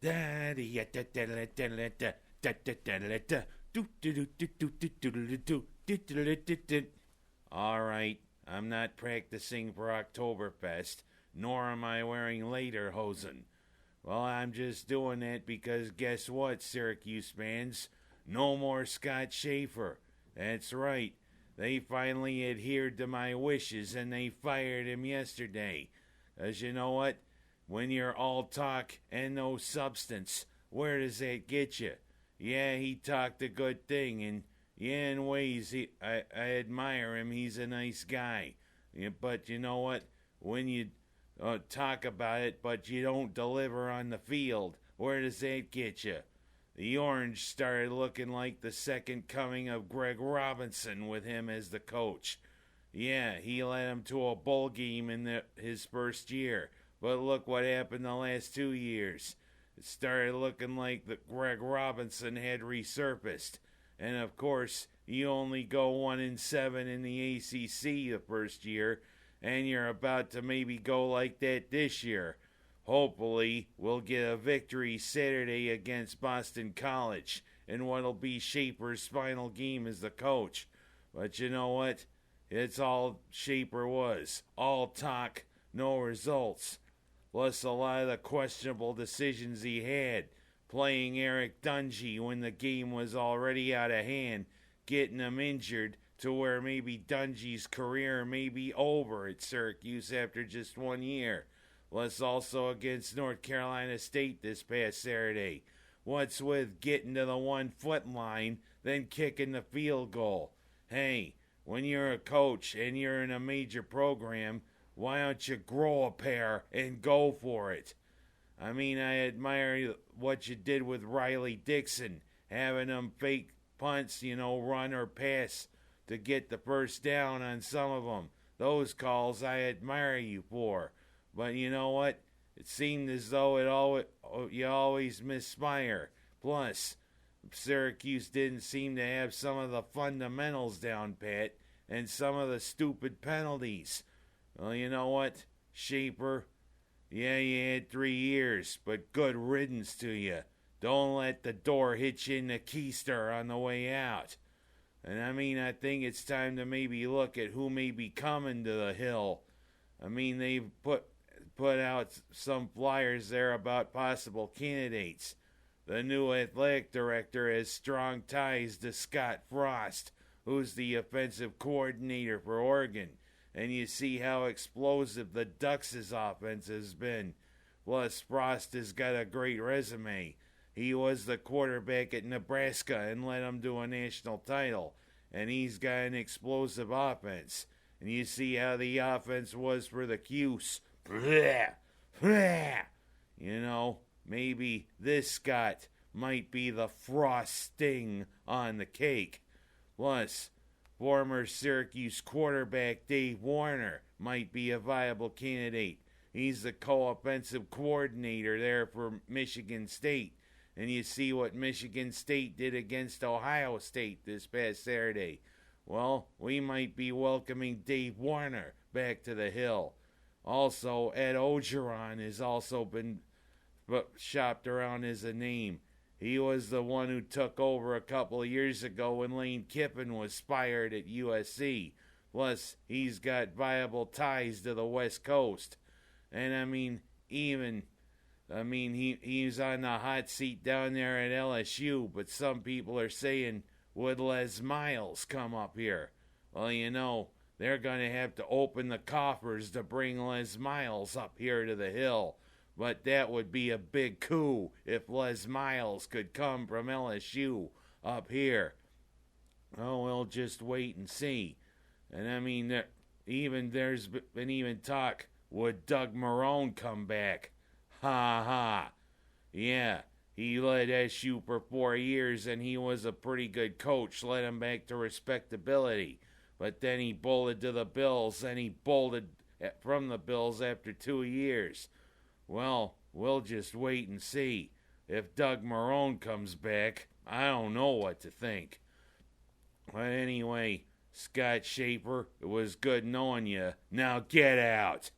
All right, I'm not practicing for Oktoberfest, nor am I wearing lederhosen. Well, I'm just doing that because guess what, Syracuse fans? No more Scott Shafer. That's right. They finally adhered to my wishes and they fired him yesterday. 'Cause you know what? When you're all talk and no substance, where does that get you? Yeah, he talked a good thing, and yeah, in ways I admire him. He's a nice guy. Yeah, but you know what? When you talk about it, but you don't deliver on the field, where does that get you? The Orange started looking like the second coming of Greg Robinson with him as the coach. Yeah, he led him to a bowl game in his first year. But look what happened the last 2 years. It started looking like the Greg Robinson had resurfaced. And of course, you only go 1-7 in the ACC the first year, and you're about to maybe go like that this year. Hopefully, we'll get a victory Saturday against Boston College in what'll be Shaper's final game as the coach. But you know what? It's all Shaper was. All talk, no results. Plus a lot of the questionable decisions he had. Playing Eric Dungy when the game was already out of hand, getting him injured to where maybe Dungy's career may be over at Syracuse after just 1 year. Plus also against North Carolina State this past Saturday. What's with getting to the 1 foot line, then kicking the field goal? Hey, when you're a coach and you're in a major program, why don't you grow a pair and go for it? I mean, I admire what you did with Riley Dixon, having him fake punts, run or pass to get the first down on some of them. Those calls I admire you for. But you know what? It seemed as though you always misfire. Plus, Syracuse didn't seem to have some of the fundamentals down pat and some of the stupid penalties. Well, you know what, Shaper? Yeah, you had 3 years, but good riddance to you. Don't let the door hit you in the keister on the way out. And I mean, I think it's time to maybe look at who may be coming to the Hill. I mean, they've put out some flyers there about possible candidates. The new athletic director has strong ties to Scott Frost, who's the offensive coordinator for Oregon. And you see how explosive the Ducks' offense has been. Plus, Frost has got a great resume. He was the quarterback at Nebraska and led them to a national title. And he's got an explosive offense. And you see how the offense was for the Cuse. Maybe this Scott might be the frosting on the cake. Plus, former Syracuse quarterback Dave Warner might be a viable candidate. He's the co-offensive coordinator there for Michigan State. And you see what Michigan State did against Ohio State this past Saturday. Well, we might be welcoming Dave Warner back to the Hill. Also, Ed Ogeron has also been shopped around as a name. He was the one who took over a couple of years ago when Lane Kiffin was fired at USC. Plus, he's got viable ties to the West Coast. And he's on the hot seat down there at LSU, but some people are saying, would Les Miles come up here? Well, they're going to have to open the coffers to bring Les Miles up here to the Hill. But that would be a big coup if Les Miles could come from LSU up here. Oh, we'll just wait and see. And there's been even talk, would Doug Marrone come back? Ha ha. Yeah, he led SU for 4 years and he was a pretty good coach, led him back to respectability. But then he bolted to the Bills and he bolted from the Bills after 2 years. Well, we'll just wait and see. If Doug Marrone comes back, I don't know what to think. But anyway, Scott Shafer, it was good knowing you. Now get out.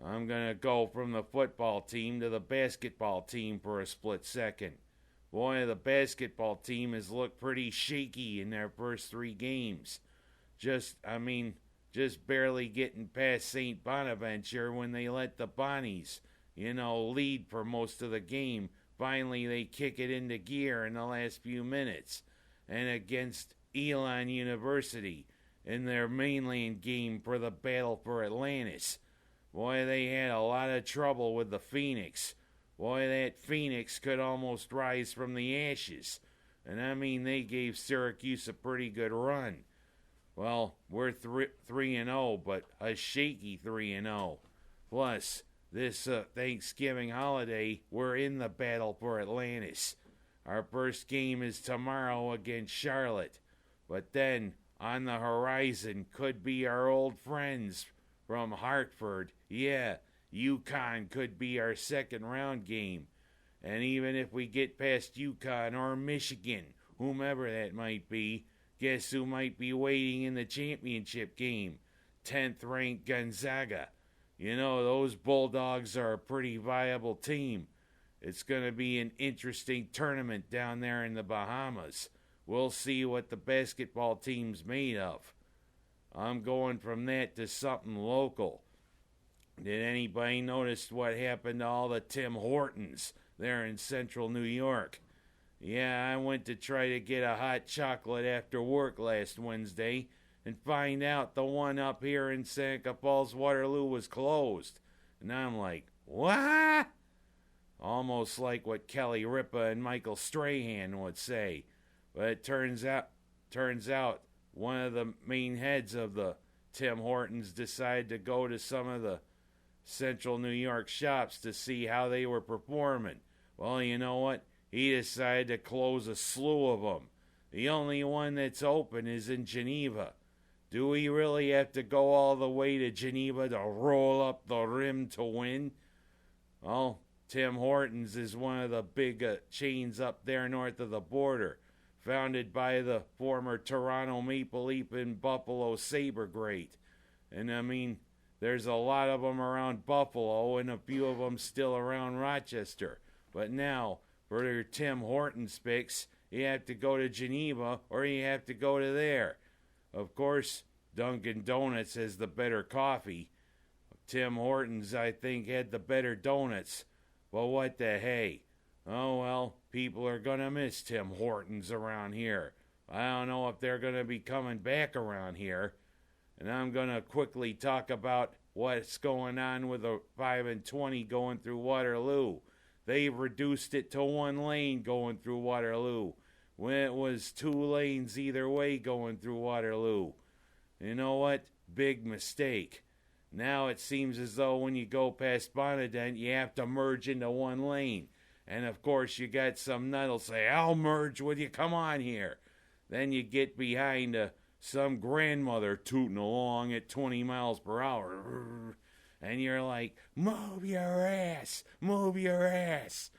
I'm going to go from the football team to the basketball team for a split second. Boy, the basketball team has looked pretty shaky in their first 3 games. Just barely getting past St. Bonaventure when they let the Bonnies, lead for most of the game. Finally, they kick it into gear in the last few minutes. And against Elon University in their mainland game for the battle for Atlantis. Boy, they had a lot of trouble with the Phoenix. Boy, that Phoenix could almost rise from the ashes. And they gave Syracuse a pretty good run. Well, we're 3-0, but a shaky 3-0. Plus, this Thanksgiving holiday, we're in the battle for Atlantis. Our first game is tomorrow against Charlotte. But then, on the horizon, could be our old friends from Hartford. Yeah, UConn could be our second round game. And even if we get past UConn or Michigan, whomever that might be, guess who might be waiting in the championship game? 10th ranked Gonzaga. Those Bulldogs are a pretty viable team. It's going to be an interesting tournament down there in the Bahamas. We'll see what the basketball team's made of. I'm going from that to something local. Did anybody notice what happened to all the Tim Hortons there in central New York? Yeah, I went to try to get a hot chocolate after work last Wednesday and find out the one up here in Seneca Falls, Waterloo was closed. And I'm like, what? Almost like what Kelly Ripa and Michael Strahan would say. But it turns out one of the main heads of the Tim Hortons decided to go to some of the central New York shops to see how they were performing. Well, you know what? He decided to close a slew of them. The only one that's open is in Geneva. Do we really have to go all the way to Geneva to roll up the rim to win? Well, Tim Hortons is one of the big chains up there north of the border, founded by the former Toronto Maple Leaf and Buffalo Sabre great. And there's a lot of them around Buffalo and a few of them still around Rochester. But now, for your Tim Hortons picks, you have to go to Geneva or you have to go to there. Of course, Dunkin' Donuts has the better coffee. Tim Hortons, I think, had the better donuts. But what the hey? Oh, well, people are going to miss Tim Hortons around here. I don't know if they're going to be coming back around here. And I'm going to quickly talk about what's going on with the 5 and 20 going through Waterloo. They've reduced it to 1 lane going through Waterloo, when it was 2 lanes either way going through Waterloo. You know what? Big mistake. Now it seems as though when you go past Bonadent, you have to merge into 1 lane. And of course, you got some nut'll say, I'll merge with you, come on here. Then you get behind some grandmother tooting along at 20 miles per hour. And you're like, move your ass, move your ass.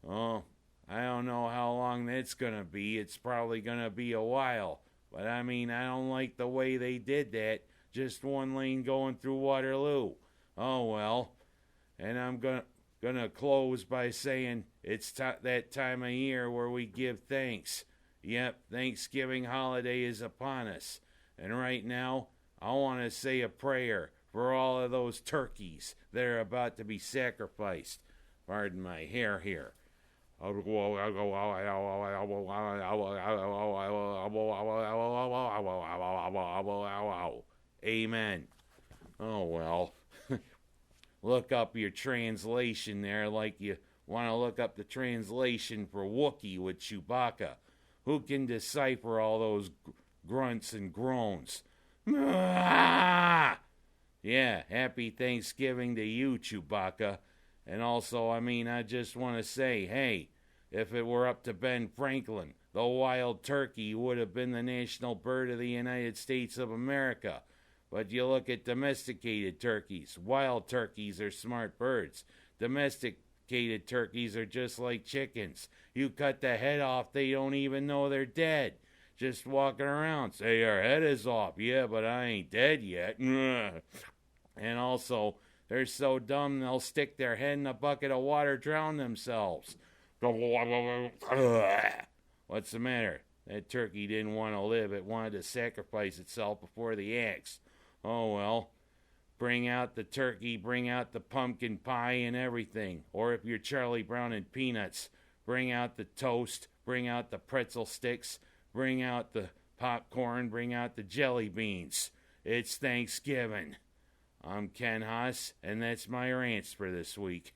Oh, I don't know how long that's going to be. It's probably going to be a while. But I don't like the way they did that. Just 1 lane going through Waterloo. Oh, well. And I'm gonna close by saying it's that time of year where we give thanks. Yep, Thanksgiving holiday is upon us. And right now, I want to say a prayer for all of those turkeys that are about to be sacrificed. Pardon my hair here. Amen. Oh, well. Look up your translation there like you want to look up the translation for Wookiee with Chewbacca. Who can decipher all those grunts and groans? Yeah, happy Thanksgiving to you, Chewbacca. And also, I just want to say, hey, if it were up to Ben Franklin, the wild turkey would have been the national bird of the United States of America. But you look at domesticated turkeys. Wild turkeys are smart birds. Domesticated turkeys are just like chickens. You cut the head off, they don't even know they're dead. Just walking around, say, your head is off. Yeah, but I ain't dead yet. And also, They're so dumb they'll stick their head in a bucket of water, drown themselves. What's the matter? That turkey didn't want to live. It wanted to sacrifice itself before the axe. Oh well. Bring out the turkey, bring out the pumpkin pie and everything. Or if you're Charlie Brown and Peanuts, bring out the toast, bring out the pretzel sticks, bring out the popcorn, bring out the jelly beans. It's Thanksgiving. I'm Ken Haas, and that's my rants for this week.